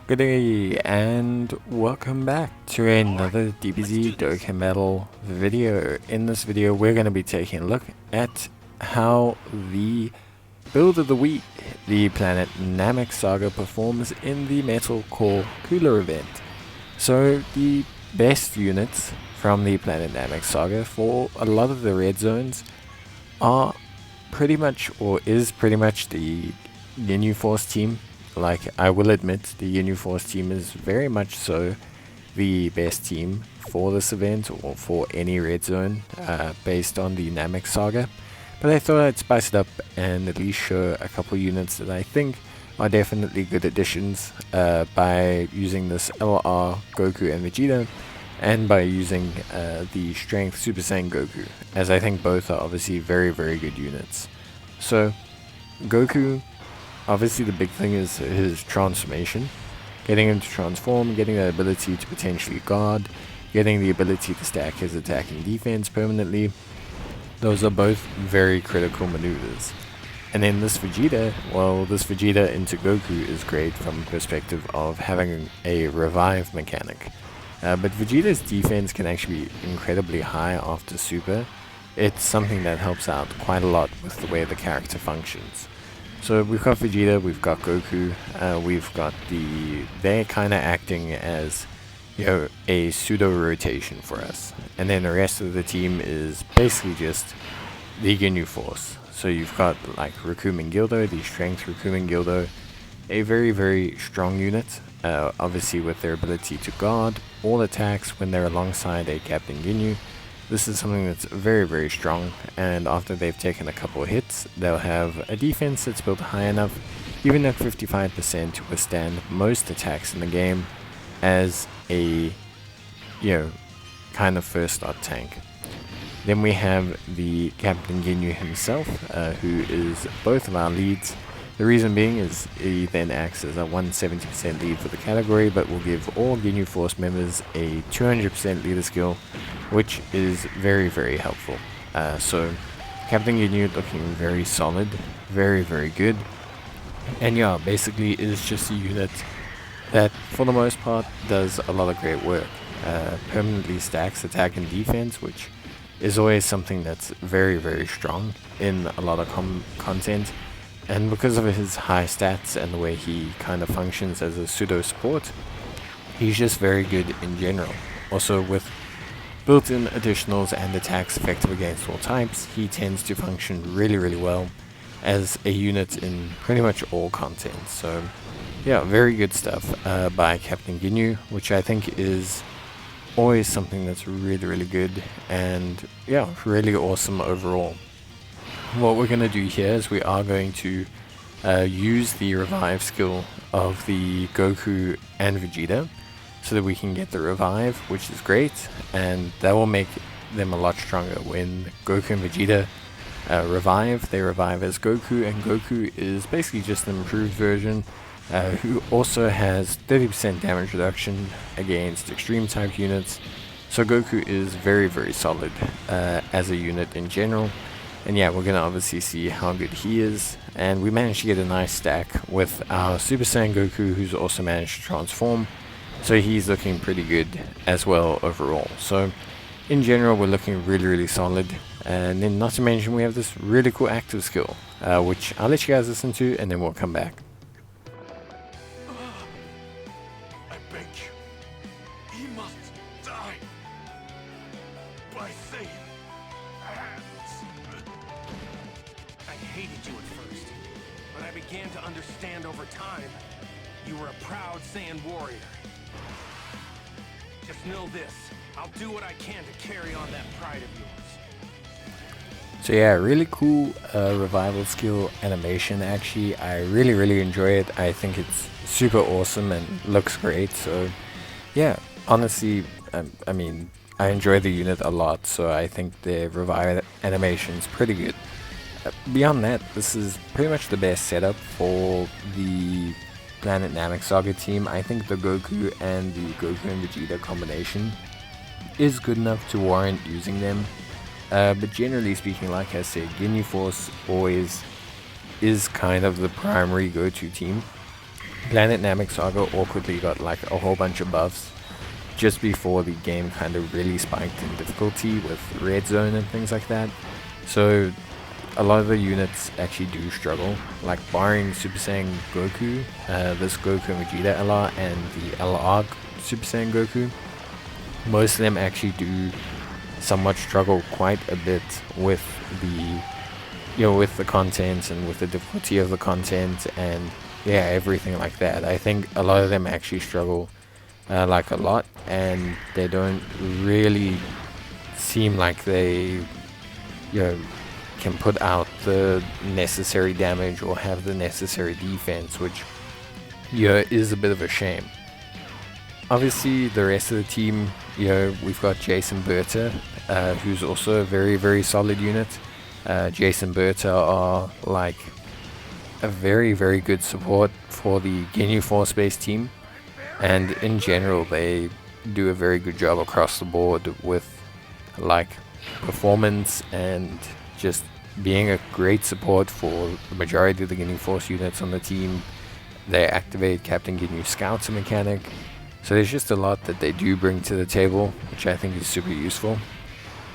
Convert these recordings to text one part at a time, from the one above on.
Good day and welcome back to another DBZ Dokkan Battle video. In this video we're going to be taking a look at how the build of the week, the Planet Namek Saga, performs in the Metal Core Cooler event. So the best units from the Planet Namek Saga for a lot of the red zones are pretty much, or is pretty much, the Ginyu Force team. Like, I will admit, the Ginyu Force team is very much so the best team for this event, or for any red zone, based on the Namek Saga. But I thought I'd spice it up and at least show a couple units that I think are definitely good additions, by using this LR Goku and Vegeta, and by using the Strength Super Saiyan Goku, as I think both are obviously very, very good units. So, Goku, obviously the big thing is his transformation. Getting him to transform, getting the ability to potentially guard, getting the ability to stack his attack and defense permanently. Those are both very critical maneuvers. And then this Vegeta, well, this Vegeta into Goku is great from the perspective of having a revive mechanic. But Vegeta's defense can actually be incredibly high after Super. It's something that helps out quite a lot with the way the character functions. So we've got Vegeta, we've got Goku, we've got they're kind of acting as, you know, a pseudo rotation for us. And then the rest of the team is basically just the Ginyu Force. So you've got like Rakumen Gildo, the Strength Rakumen Gildo, a very, very strong unit, obviously with their ability to guard all attacks when they're alongside a Captain Ginyu. This is something that's very, very strong, and after they've taken a couple of hits, they'll have a defense that's built high enough, even at 55%, to withstand most attacks in the game as a, kind of first start tank. Then we have the Captain Ginyu himself, who is both of our leads. The reason being is he then acts as a 170% lead for the category, but will give all Ginyu Force members a 200% leader skill, which is very, very helpful. So Captain Ginyu looking very solid, very, very good. And yeah, basically is just a unit that for the most part does a lot of great work. Permanently stacks attack and defense, which is always something that's very, very strong in a lot of content. And because of his high stats and the way he kind of functions as a pseudo support, he's just very good in general. Also, with built-in additionals and attacks effective against all types, he tends to function really, really well as a unit in pretty much all content. So yeah, very good stuff by Captain Ginyu, which I think is always something that's really, really good, and yeah, really awesome overall. What we're going to do here is we are going to use the revive skill of the Goku and Vegeta so that we can get the revive, which is great, and that will make them a lot stronger. When Goku and Vegeta revive, they revive as Goku, and Goku is basically just an improved version who also has 30% damage reduction against extreme type units. So Goku is very, very solid as a unit in general. And yeah, we're going to obviously see how good he is. And we managed to get a nice stack with our Super Saiyan Goku, who's also managed to transform. So he's looking pretty good as well overall. So in general, we're looking really, really solid. And then not to mention, we have this really cool active skill, which I'll let you guys listen to, and then we'll come back. I beg you, he must die by Saiyan hands. I hated you at first, but I began to understand over time you were a proud Saiyan warrior. Just know this, I'll do what I can to carry on that pride of yours. So yeah, really cool revival skill animation actually. I really, really enjoy it. I think it's super awesome and looks great. So yeah, honestly, I mean, I enjoy the unit a lot, so I think the revive animation is pretty good. Beyond that, this is pretty much the best setup for the Planet Namek Saga team. I think the Goku and the Goku and Vegeta combination is good enough to warrant using them. But generally speaking, like I said, Ginyu Force always is kind of the primary go-to team. Planet Namek Saga awkwardly got like a whole bunch of buffs just before the game kind of really spiked in difficulty with Red Zone and things like that. So a lot of the units actually do struggle, like barring Super Saiyan Goku, this Goku and Vegeta LR, and the LR Super Saiyan Goku. Most of them actually do somewhat struggle quite a bit with the, with the content and with the difficulty of the content and everything like that. I think a lot of them actually struggle like a lot, and they don't really seem like they, can put out the necessary damage or have the necessary defense, which is a bit of a shame. Obviously, the rest of the team, we've got Jason Berta, who's also a very, very solid unit. Jason Berta are like a very, very good support for the Ginyu Force based team, and in general, they do a very good job across the board with like performance and just being a great support for the majority of the Ginyu Force units on the team. They activate Captain Ginyu Scouts mechanic, so there's just a lot that they do bring to the table, which I think is super useful.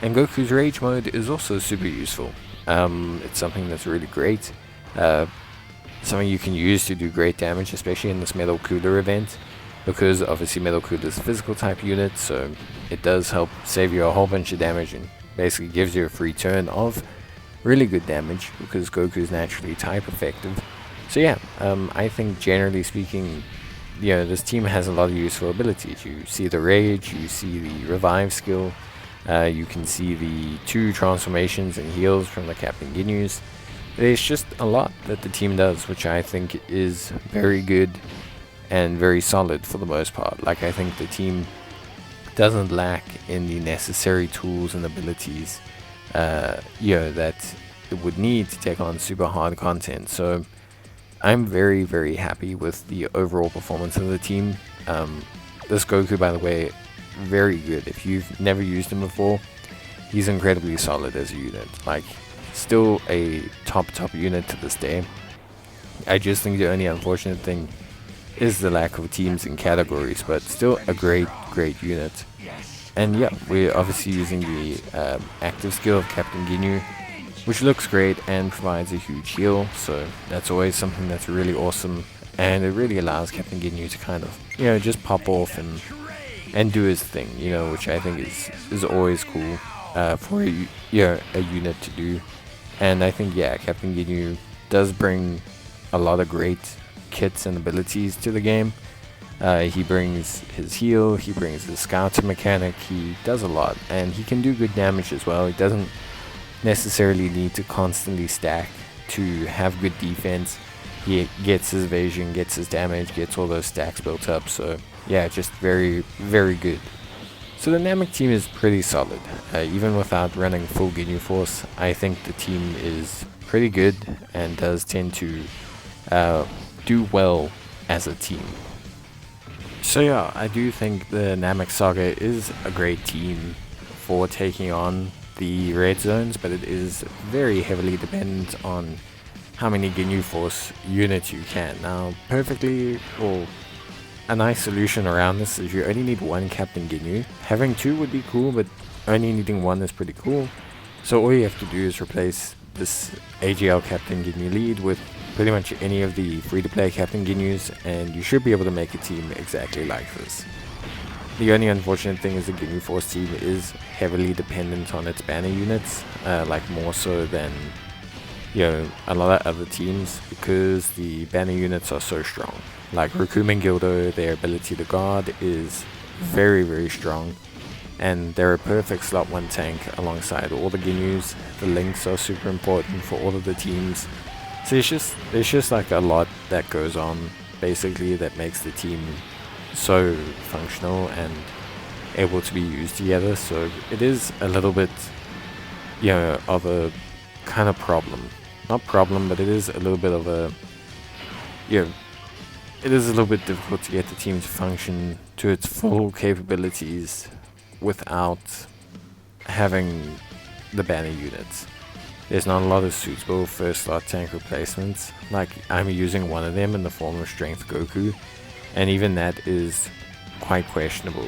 And Goku's Rage mode is also super useful. It's something that's really great, something you can use to do great damage, especially in this Metal Cooler event, because obviously Metal Cooler is a physical type unit, so it does help save you a whole bunch of damage and basically gives you a free turn of really good damage because Goku is naturally type effective. So I think generally speaking, this team has a lot of useful abilities. You see the Rage, you see the Revive skill, you can see the 2 transformations and heals from the Captain Ginyus. There's just a lot that the team does, which I think is very good and very solid for the most part. Like, I think the team doesn't lack in the necessary tools and abilities that it would need to take on super hard content. So I'm very, very happy with the overall performance of the team. This Goku, by the way, very good. If you've never used him before, he's incredibly solid as a unit. Like, still a top unit to this day. I just think the only unfortunate thing is the lack of teams and categories, but still a great unit. And we're obviously using the active skill of Captain Ginyu, which looks great and provides a huge heal, so that's always something that's really awesome, and it really allows Captain Ginyu to kind of, just pop off and do his thing, which I think is always cool for a unit to do. And I think Captain Ginyu does bring a lot of great kits and abilities to the game. He brings his heal, he brings his scouter mechanic, he does a lot, and he can do good damage as well. He doesn't necessarily need to constantly stack to have good defense. He gets his evasion, gets his damage, gets all those stacks built up, so just very, very good. So the Namek team is pretty solid. Even without running full Ginyu Force, I think the team is pretty good and does tend to do well as a team. So I do think the Namek Saga is a great team for taking on the red zones, but it is very heavily dependent on how many Ginyu Force units you can. Now, a nice solution around this is you only need 1 Captain Ginyu. Having 2 would be cool, but only needing 1 is pretty cool. So all you have to do is replace this AGL Captain Ginyu lead with pretty much any of the free-to-play Captain Ginyus, and you should be able to make a team exactly like this. The only unfortunate thing is the Ginyu Force team is heavily dependent on its banner units, like more so than a lot of other teams, because the banner units are so strong. Like Rikumen Gildo, their ability to guard is very, very strong, and they're a perfect slot 1 tank alongside all the Ginyus. The links are super important for all of the teams. So there's just like a lot that goes on basically that makes the team so functional and able to be used together. So it is a little bit of a kind of problem. Not problem, but it is a little bit of a it is a little bit difficult to get the team to function to its full capabilities without having the banner units. there's not a lot of suitable first slot tank replacements. Like, I'm using one of them in the form of Strength Goku, and even that is quite questionable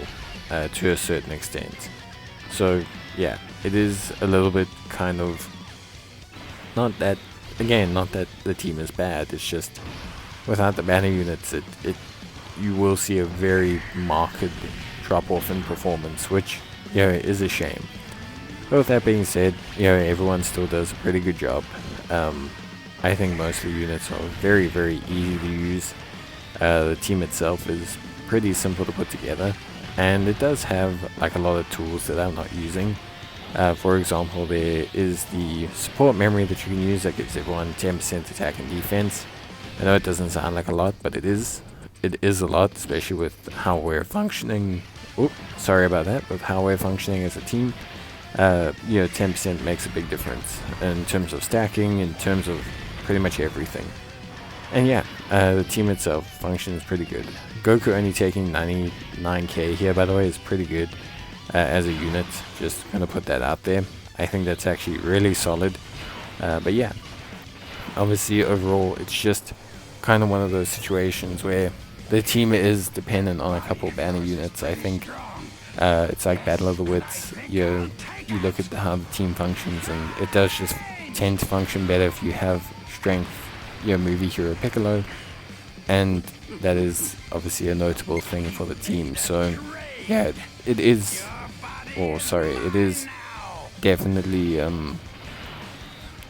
to a certain extent. So yeah, it is a little bit kind of, not that the team is bad, it's just without the banner units, you will see a very marked drop off in performance, which, you know, is a shame. But with that being said, you know, everyone still does a pretty good job. I think most of the units are very, very easy to use. The team itself is pretty simple to put together, and it does have like a lot of tools that I'm not using. For example, there is the support memory that you can use that gives everyone 10% attack and defense. I know it doesn't sound like a lot, but it is. It is a lot, especially with how we're functioning. Oops, sorry about that. With how we're functioning as a team, you know, 10% makes a big difference in terms of stacking, in terms of pretty much everything. And yeah, the team itself functions pretty good. Goku only taking 99k here, by the way, is pretty good as a unit. Just gonna put that out there. I think that's actually really solid. But yeah, obviously overall, it's just kind of one of those situations where the team is dependent on a couple banner units. I think it's like Battle of the Wits. You look at how the team functions, and it does just tend to function better if you have Strength, movie hero Piccolo, and that is obviously a notable thing for the team. So yeah, it is definitely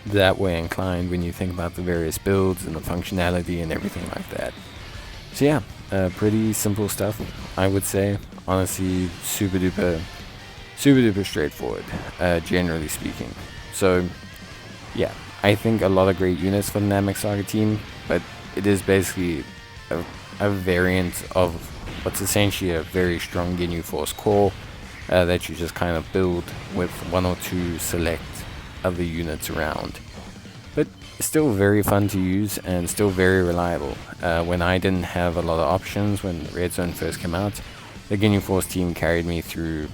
that way inclined when you think about the various builds and the functionality and everything like that. So yeah, pretty simple stuff, I would say. Honestly, super duper straightforward, generally speaking. So yeah, I think a lot of great units for the Namek Saga team, but it is basically a variant of what's essentially a very strong Ginyu Force core that you just kind of build with one or two select other units around. But still very fun to use and still very reliable. When I didn't have a lot of options when Red Zone first came out, the Ginyu Force team carried me through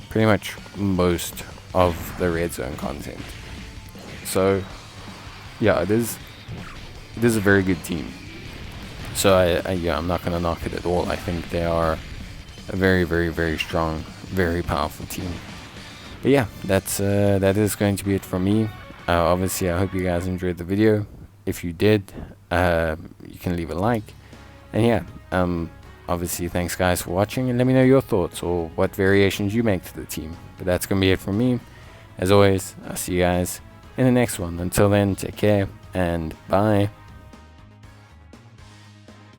pretty much most of the Red Zone content. So yeah, it is a very good team. So I'm not going to knock it at all. I think they are a very, very, very strong, very powerful team. But yeah, that is going to be it from me. Obviously, I hope you guys enjoyed the video. If you did, you can leave a like. And yeah, obviously, thanks guys for watching, and let me know your thoughts or what variations you make to the team. But that's going to be it from me. As always, I'll see you guys in the next one. Until then, take care and bye.